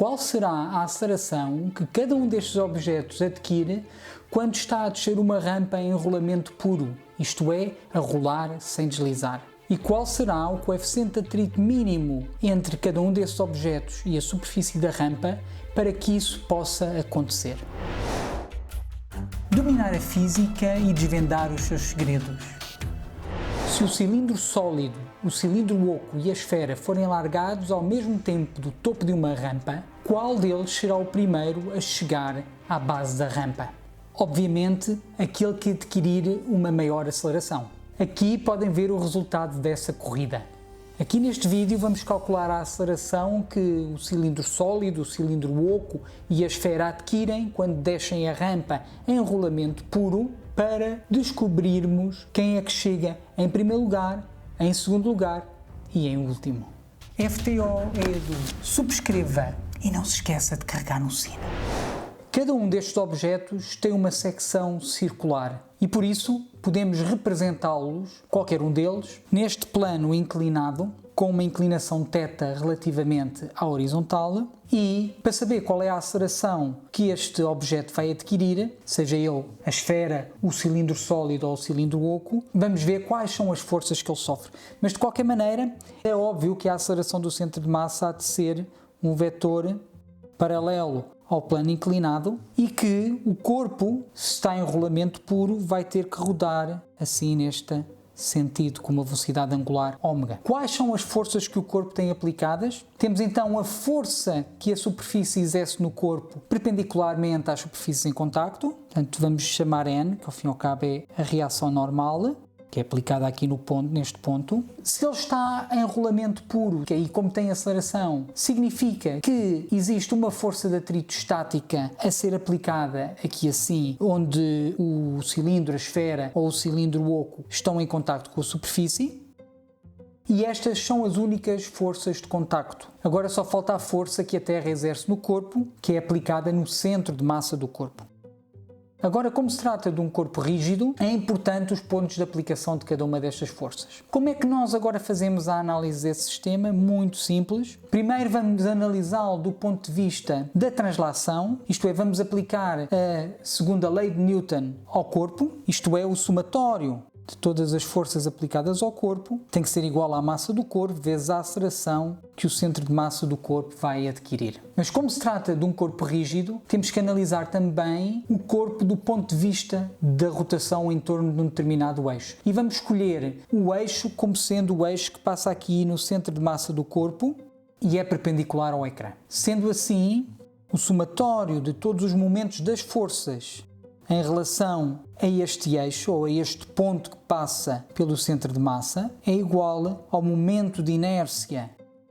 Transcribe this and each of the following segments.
qual será a aceleração que cada um destes objetos adquire quando está a descer uma rampa em rolamento puro, isto é, a rolar sem deslizar. E qual será o coeficiente de atrito mínimo entre cada um desses objetos e a superfície da rampa para que isso possa acontecer. Dominar a física e desvendar os seus segredos. Se o cilindro sólido, o cilindro oco e a esfera forem largados ao mesmo tempo do topo de uma rampa, qual deles será o primeiro a chegar à base da rampa? Obviamente, aquele que adquirir uma maior aceleração. Aqui podem ver o resultado dessa corrida. Aqui neste vídeo vamos calcular a aceleração que o cilindro sólido, o cilindro oco e a esfera adquirem quando descem a rampa em rolamento puro para descobrirmos quem é que chega em primeiro lugar, em segundo lugar e em último. FTO é do subscreva e não se esqueça de carregar no sino. Cada um destes objetos tem uma secção circular e por isso podemos representá-los, qualquer um deles, neste plano inclinado, com uma inclinação θ relativamente à horizontal e, para saber qual é a aceleração que este objeto vai adquirir, seja ele a esfera, o cilindro sólido ou o cilindro oco, vamos ver quais são as forças que ele sofre. Mas, de qualquer maneira, é óbvio que a aceleração do centro de massa há de ser um vetor paralelo ao plano inclinado e que o corpo, se está em rolamento puro, vai ter que rodar assim neste sentido com uma velocidade angular ômega. Quais são as forças que o corpo tem aplicadas? Temos então a força que a superfície exerce no corpo perpendicularmente às superfícies em contacto, portanto vamos chamar N, que ao fim e ao cabo é a reação normal, que é aplicada aqui no ponto, neste ponto. Se ele está em rolamento puro, e como tem aceleração, significa que existe uma força de atrito estática a ser aplicada aqui assim, onde o cilindro, a esfera ou o cilindro oco estão em contacto com a superfície. E estas são as únicas forças de contacto. Agora só falta a força que a Terra exerce no corpo, que é aplicada no centro de massa do corpo. Agora, como se trata de um corpo rígido, é importante os pontos de aplicação de cada uma destas forças. Como é que nós agora fazemos a análise desse sistema? Muito simples. Primeiro vamos analisá-lo do ponto de vista da translação, isto é, vamos aplicar a segunda lei de Newton ao corpo, isto é, o somatório de todas as forças aplicadas ao corpo tem que ser igual à massa do corpo vezes a aceleração que o centro de massa do corpo vai adquirir. Mas como se trata de um corpo rígido, temos que analisar também o corpo do ponto de vista da rotação em torno de um determinado eixo. E vamos escolher o eixo como sendo o eixo que passa aqui no centro de massa do corpo e é perpendicular ao ecrã. Sendo assim, o somatório de todos os momentos das forças em relação a este eixo ou a este ponto que passa pelo centro de massa é igual ao momento de inércia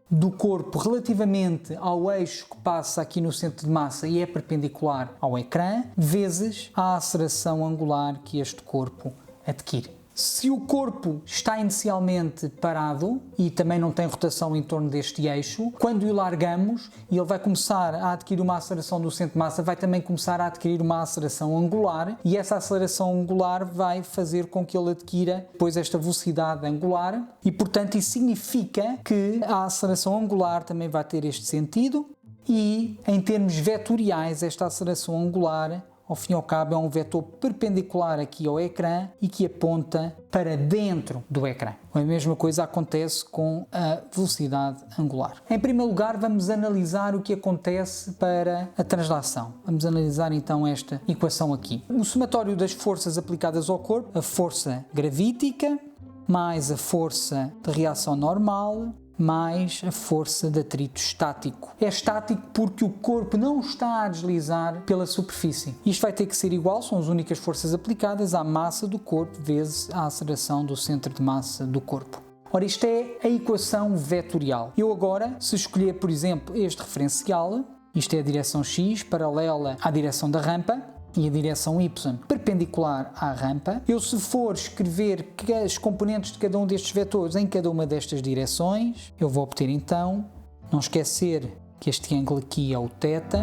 do corpo relativamente ao eixo que passa aqui no centro de massa e é perpendicular ao ecrã, vezes a aceleração angular que este corpo adquire. Se o corpo está inicialmente parado e também não tem rotação em torno deste eixo, quando o largamos e ele vai começar a adquirir uma aceleração do centro de massa, vai também começar a adquirir uma aceleração angular e essa aceleração angular vai fazer com que ele adquira depois esta velocidade angular e, portanto, isso significa que a aceleração angular também vai ter este sentido e, em termos vetoriais, esta aceleração angular ao fim e ao cabo é um vetor perpendicular aqui ao ecrã e que aponta para dentro do ecrã. A mesma coisa acontece com a velocidade angular. Em primeiro lugar, vamos analisar o que acontece para a translação. Vamos analisar então esta equação aqui. No somatório das forças aplicadas ao corpo, a força gravítica mais a força de reação normal mais a força de atrito estático. É estático porque o corpo não está a deslizar pela superfície. Isto vai ter que ser igual, são as únicas forças aplicadas à massa do corpo vezes a aceleração do centro de massa do corpo. Ora, isto é a equação vetorial. Eu agora, se escolher, por exemplo, este referencial, isto é a direção x paralela à direção da rampa, e a direção y perpendicular à rampa. Eu, se for escrever as componentes de cada um destes vetores em cada uma destas direções, eu vou obter então, não esquecer que este ângulo aqui é o θ,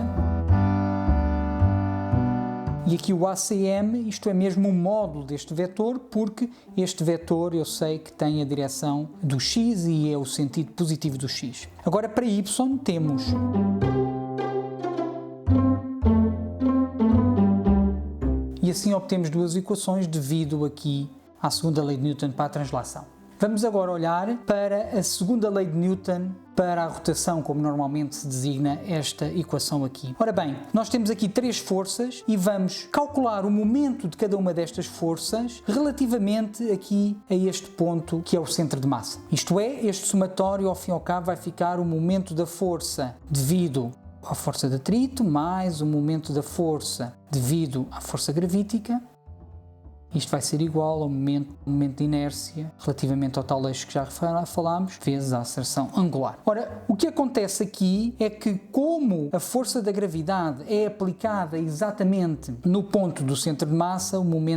e aqui o ACM, isto é mesmo um módulo deste vetor, porque este vetor eu sei que tem a direção do x e é o sentido positivo do x. Agora para y temos assim obtemos duas equações devido aqui à segunda lei de Newton para a translação. Vamos agora olhar para a segunda lei de Newton para a rotação, como normalmente se designa esta equação aqui. Ora bem, nós temos aqui três forças e vamos calcular o momento de cada uma destas forças relativamente aqui a este ponto que é o centro de massa. Isto é, este somatório ao fim e ao cabo vai ficar o momento da força devido à força de atrito mais o momento da força devido à força gravítica. Isto vai ser igual ao momento de inércia relativamente ao tal eixo que já falámos, vezes a aceleração angular. Ora, o que acontece aqui é que, como a força da gravidade é aplicada exatamente no ponto do centro de massa,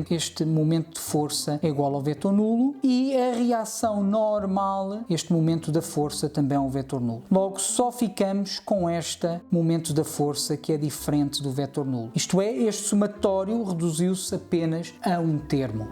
este momento de força é igual ao vetor nulo e a reação normal, este momento da força também é um vetor nulo. Logo, só ficamos com este momento da força que é diferente do vetor nulo. Isto é, este somatório reduziu-se apenas a um termo.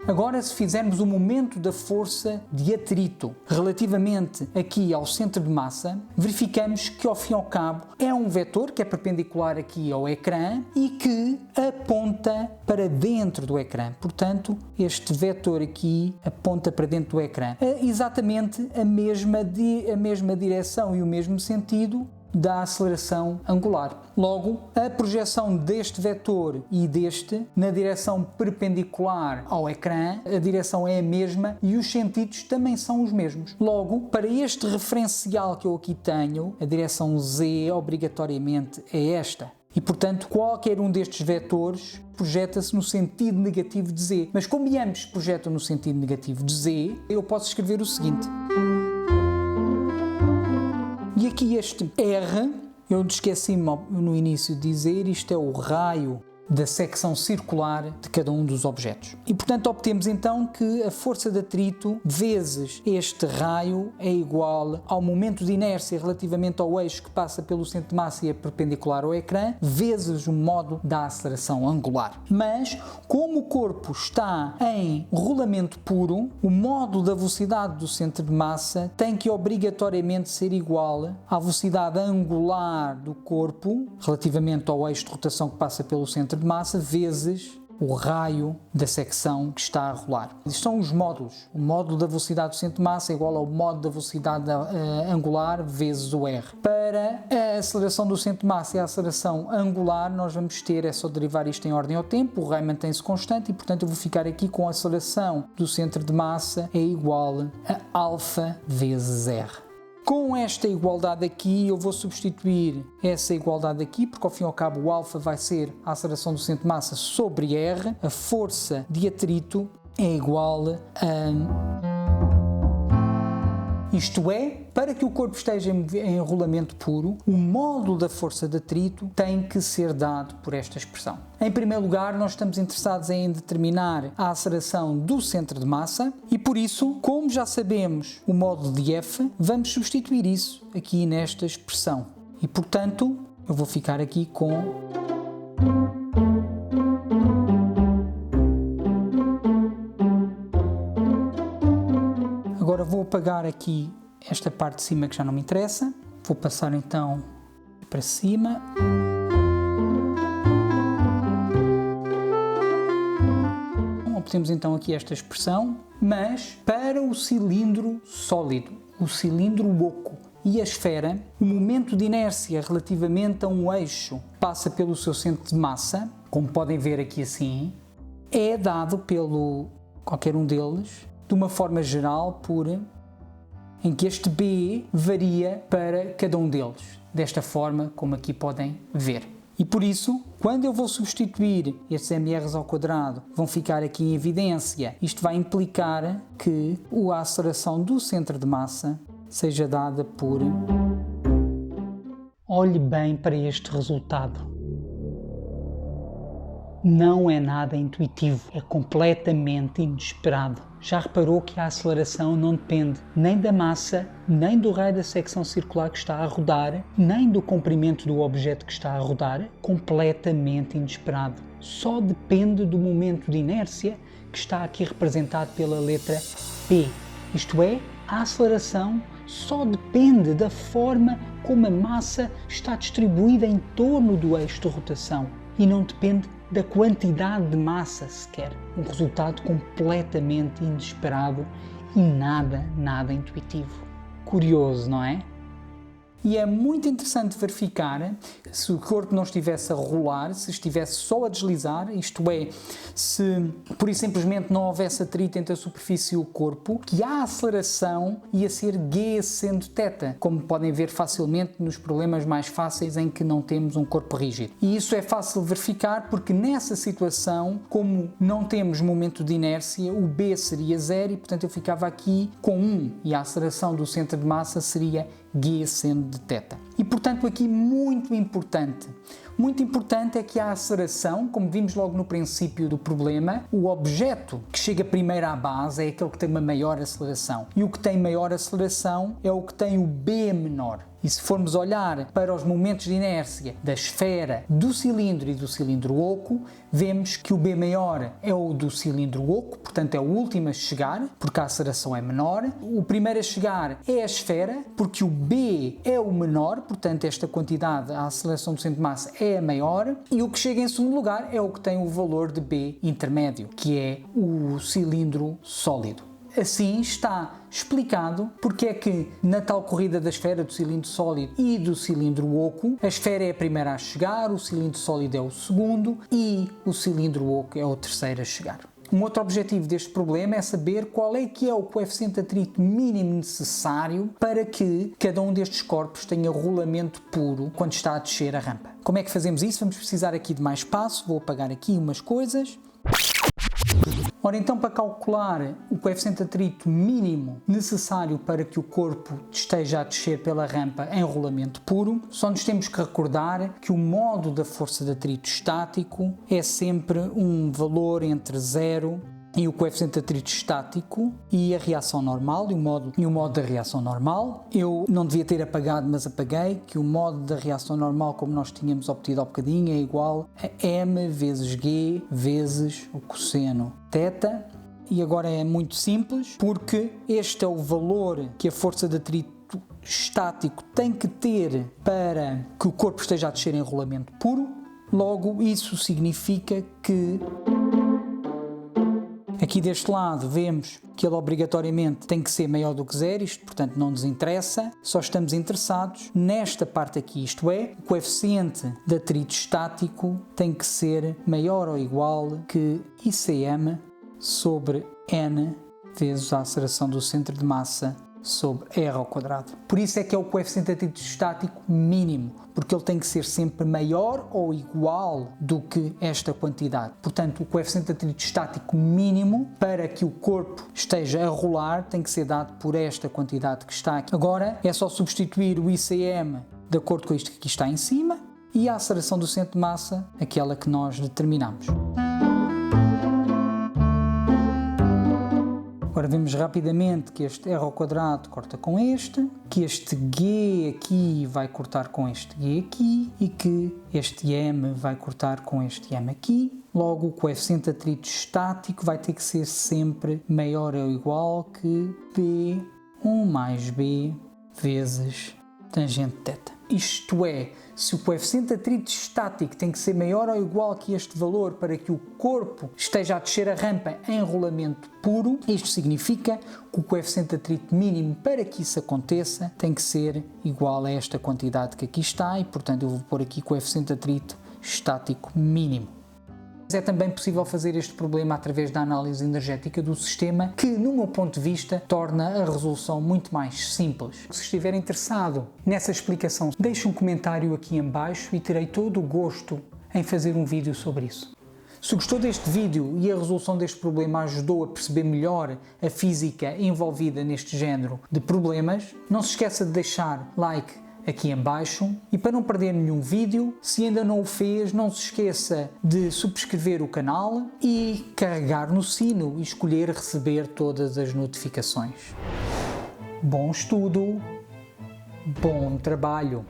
Agora, se fizermos o momento da força de atrito relativamente aqui ao centro de massa, verificamos que ao fim e ao cabo é um vetor que é perpendicular aqui ao ecrã e que aponta para dentro do ecrã. Portanto, este vetor aqui aponta para dentro do ecrã. É exatamente a mesma direção e o mesmo sentido da aceleração angular. Logo, a projeção deste vetor e deste na direção perpendicular ao ecrã, a direção é a mesma e os sentidos também são os mesmos. Logo, para este referencial que eu aqui tenho, a direção Z obrigatoriamente é esta. E, portanto, qualquer um destes vetores projeta-se no sentido negativo de Z. Mas como ambos projetam no sentido negativo de Z, eu posso escrever o seguinte. E aqui este R, eu esqueci-me no início de dizer, isto é o raio da secção circular de cada um dos objetos. E, portanto, obtemos então que a força de atrito vezes este raio é igual ao momento de inércia relativamente ao eixo que passa pelo centro de massa e é perpendicular ao ecrã, vezes o modo da aceleração angular. Mas, como o corpo está em rolamento puro, o modo da velocidade do centro de massa tem que obrigatoriamente ser igual à velocidade angular do corpo relativamente ao eixo de rotação que passa pelo centro de massa vezes o raio da secção que está a rolar. Isto são os módulos. O módulo da velocidade do centro de massa é igual ao módulo da velocidade angular vezes o R. Para a aceleração do centro de massa e a aceleração angular, nós vamos ter, é só derivar isto em ordem ao tempo, o raio mantém-se constante e, portanto, eu vou ficar aqui com a aceleração do centro de massa é igual a alfa vezes R. Com esta igualdade aqui, eu vou substituir essa igualdade aqui, porque ao fim e ao cabo o alfa vai ser a aceleração do centro de massa sobre R, a força de atrito é igual a... Isto é, para que o corpo esteja em rolamento puro, o módulo da força de atrito tem que ser dado por esta expressão. Em primeiro lugar, nós estamos interessados em determinar a aceleração do centro de massa e, por isso, como já sabemos o módulo de F, vamos substituir isso aqui nesta expressão. E, portanto, eu vou ficar aqui com... Agora vou apagar aqui esta parte de cima que já não me interessa. Vou passar então para cima. Obtemos então aqui esta expressão, mas para o cilindro sólido, o cilindro oco e a esfera, o momento de inércia relativamente a um eixo passa pelo seu centro de massa, como podem ver aqui assim, é dado pelo qualquer um deles de uma forma geral em que este B varia para cada um deles, desta forma como aqui podem ver. E por isso, quando eu vou substituir estes mRs ao quadrado, vão ficar aqui em evidência. Isto vai implicar que a aceleração do centro de massa seja dada por... Olhe bem para este resultado. Não é nada intuitivo, é completamente inesperado. Já reparou que a aceleração não depende nem da massa, nem do raio da secção circular que está a rodar, nem do comprimento do objeto que está a rodar? Completamente inesperado. Só depende do momento de inércia que está aqui representado pela letra P. Isto é, a aceleração só depende da forma como a massa está distribuída em torno do eixo de rotação e não depende da quantidade de massa sequer. Um resultado completamente inesperado e nada intuitivo. Curioso, não é? E é muito interessante verificar se o corpo não estivesse a rolar, se estivesse só a deslizar, isto é, se por e simplesmente não houvesse atrito entre a superfície e o corpo, que a aceleração ia ser G sendo θ, como podem ver facilmente nos problemas mais fáceis em que não temos um corpo rígido. E isso é fácil de verificar porque nessa situação, como não temos momento de inércia, o B seria 0 e portanto eu ficava aqui com 1 e a aceleração do centro de massa seria G seno de θ. E portanto aqui muito importante é que a aceleração, como vimos logo no princípio do problema, o objeto que chega primeiro à base é aquele que tem uma maior aceleração e o que tem maior aceleração é o que tem o B menor. E se formos olhar para os momentos de inércia da esfera, do cilindro e do cilindro oco, vemos que o B maior é o do cilindro oco, portanto é o último a chegar, porque a aceleração é menor. O primeiro a chegar é a esfera, porque o B é o menor, portanto esta quantidade, a aceleração do centro de massa é a maior. E o que chega em segundo lugar é o que tem o valor de B intermédio, que é o cilindro sólido. Assim está explicado porque é que na tal corrida da esfera do cilindro sólido e do cilindro oco, a esfera é a primeira a chegar, o cilindro sólido é o segundo e o cilindro oco é o terceiro a chegar. Um outro objetivo deste problema é saber qual é que é o coeficiente de atrito mínimo necessário para que cada um destes corpos tenha rolamento puro quando está a descer a rampa. Como é que fazemos isso? Vamos precisar aqui de mais espaço, vou apagar aqui umas coisas. Ora, então, para calcular o coeficiente de atrito mínimo necessário para que o corpo esteja a descer pela rampa em rolamento puro, só nos temos que recordar que o modo da força de atrito estático é sempre um valor entre 0 e o coeficiente de atrito estático e a reação normal e o modo da reação normal. Eu não devia ter apagado, mas apaguei, que o modo da reação normal, como nós tínhamos obtido há bocadinho, é igual a m vezes g vezes o cosseno θ. E agora é muito simples, porque este é o valor que a força de atrito estático tem que ter para que o corpo esteja a descer em rolamento puro. Logo, isso significa que aqui deste lado vemos que ele obrigatoriamente tem que ser maior do que 0, isto portanto não nos interessa, só estamos interessados nesta parte aqui, isto é, o coeficiente de atrito estático tem que ser maior ou igual que ICM sobre N vezes a aceleração do centro de massa sobre R ao quadrado. Por isso é que é o coeficiente de atrito estático mínimo, porque ele tem que ser sempre maior ou igual do que esta quantidade. Portanto, o coeficiente de atrito estático mínimo para que o corpo esteja a rolar tem que ser dado por esta quantidade que está aqui. Agora é só substituir o ICM de acordo com isto que aqui está em cima e a aceleração do centro de massa, aquela que nós determinamos. Agora vemos rapidamente que este R ao quadrado corta com este, que este G aqui vai cortar com este G aqui e que este M vai cortar com este M aqui. Logo, o coeficiente de atrito estático vai ter que ser sempre maior ou igual que B1 mais B vezes tangente θ. Isto é, se o coeficiente de atrito estático tem que ser maior ou igual que este valor para que o corpo esteja a descer a rampa em rolamento puro, isto significa que o coeficiente de atrito mínimo para que isso aconteça tem que ser igual a esta quantidade que aqui está e, portanto, eu vou pôr aqui coeficiente de atrito estático mínimo. É também possível fazer este problema através da análise energética do sistema, que, no meu ponto de vista, torna a resolução muito mais simples. Se estiver interessado nessa explicação, deixe um comentário aqui em baixo e terei todo o gosto em fazer um vídeo sobre isso. Se gostou deste vídeo e a resolução deste problema ajudou a perceber melhor a física envolvida neste género de problemas, não se esqueça de deixar like aqui em baixo e para não perder nenhum vídeo, se ainda não o fez, não se esqueça de subscrever o canal e carregar no sino e escolher receber todas as notificações. Bom estudo, bom trabalho.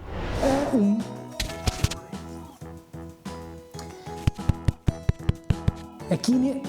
Aqui